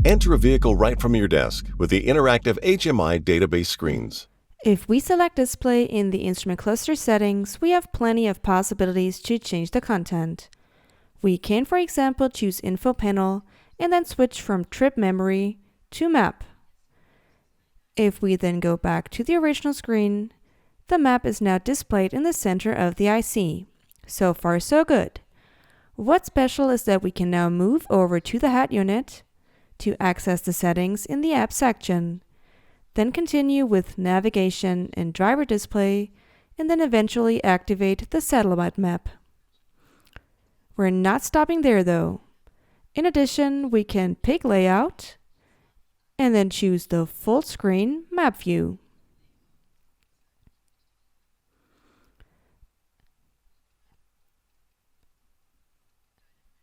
Enter a vehicle right from your desk with the interactive HMI database screens. If we select Display in the instrument cluster settings, we have plenty of possibilities to change the content. We can, for example, choose Info Panel and then switch from Trip Memory to Map. If we then go back to the original screen, the map is now displayed in the center of the IC. So far, so good. What's special is that we can now move over to the head unit to access the settings in the app section, then continue with navigation and driver display, and then eventually activate the satellite map. We're not stopping there though. In addition, we can pick layout and then choose the full screen map view.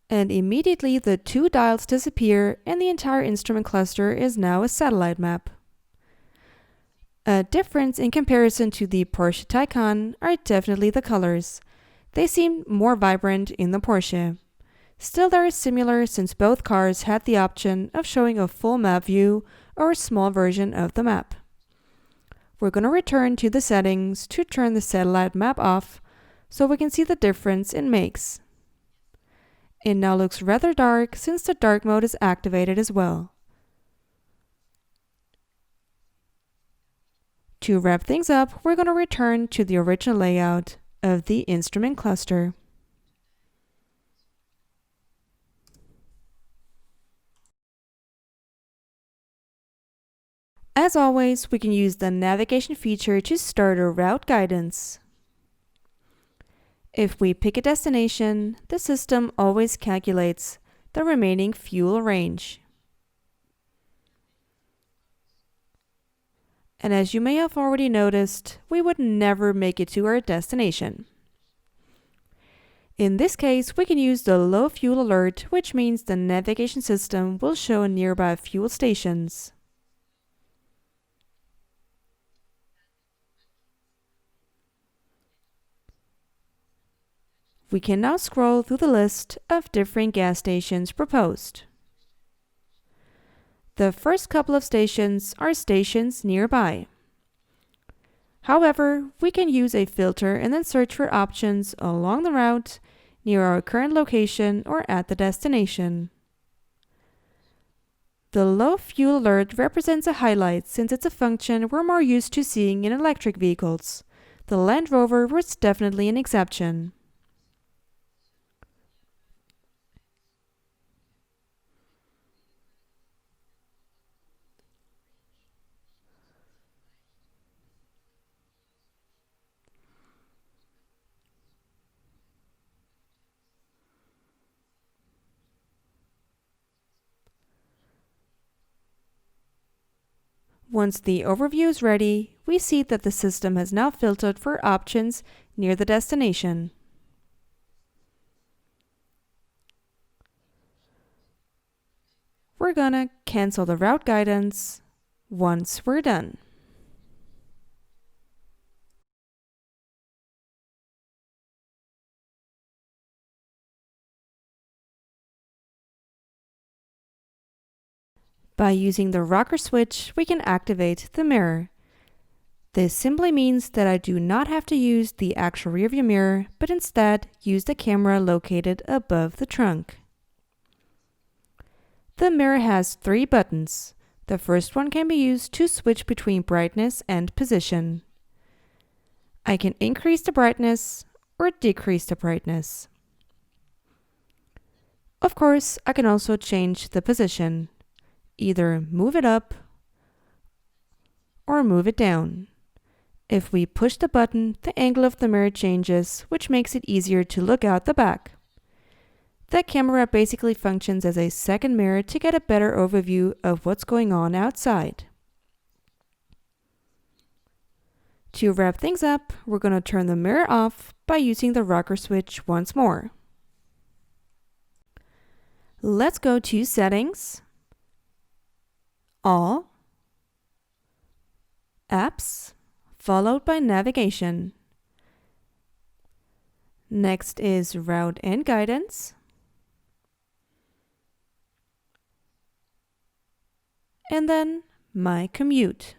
And immediately the two dials disappear and the entire instrument cluster is now a satellite map. A difference in comparison to the Porsche Taycan are definitely the colors. They seem more vibrant in the Porsche. Still, they are similar since both cars had the option of showing a full map view or a small version of the map. We're going to return to the settings to turn the satellite map off so we can see the difference it makes. It now looks rather dark since the dark mode is activated as well. To wrap things up, we're going to return to the original layout of the instrument cluster. As always, we can use the navigation feature to start a route guidance. If we pick a destination, the system always calculates the remaining fuel range. And as you may have already noticed, we would never make it to our destination. In this case, we can use the low fuel alert, which means the navigation system will show nearby fuel stations. We can now scroll through the list of different gas stations proposed. The first couple of stations are stations nearby. However, we can use a filter and then search for options along the route, near our current location, or at the destination. The low fuel alert represents a highlight since it's a function we're more used to seeing in electric vehicles. The Land Rover was definitely an exception. Once the overview is ready, we see that the system has now filtered for options near the destination. We're gonna cancel the route guidance once we're done. By using the rocker switch, we can activate the mirror. This simply means that I do not have to use the actual rearview mirror, but instead use the camera located above the trunk. The mirror has 3 buttons. The first one can be used to switch between brightness and position. I can increase the brightness or decrease the brightness. Of course, I can also change the position. Either move it up or move it down. If we push the button, the angle of the mirror changes, which makes it easier to look out the back. The camera basically functions as a second mirror to get a better overview of what's going on outside. To wrap things up, we're going to turn the mirror off by using the rocker switch once more. Let's go to Settings, All, Apps, followed by Navigation. Next is Route and Guidance. and then My Commute.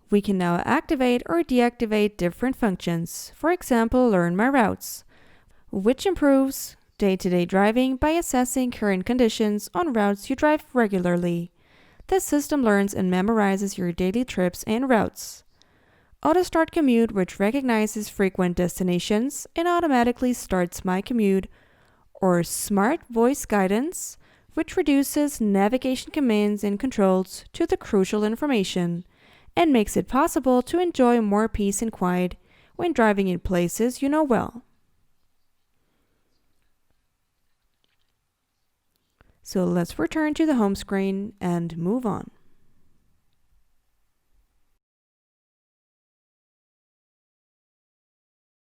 We can now activate or deactivate different functions, for example, Learn My Routes, which improves day-to-day driving by assessing current conditions on routes you drive regularly. The system learns and memorizes your daily trips and routes. Auto Start Commute, which recognizes frequent destinations and automatically starts My Commute, or Smart Voice Guidance, which reduces navigation commands and controls to the crucial information and makes it possible to enjoy more peace and quiet when driving in places you know well. So let's return to the home screen and move on.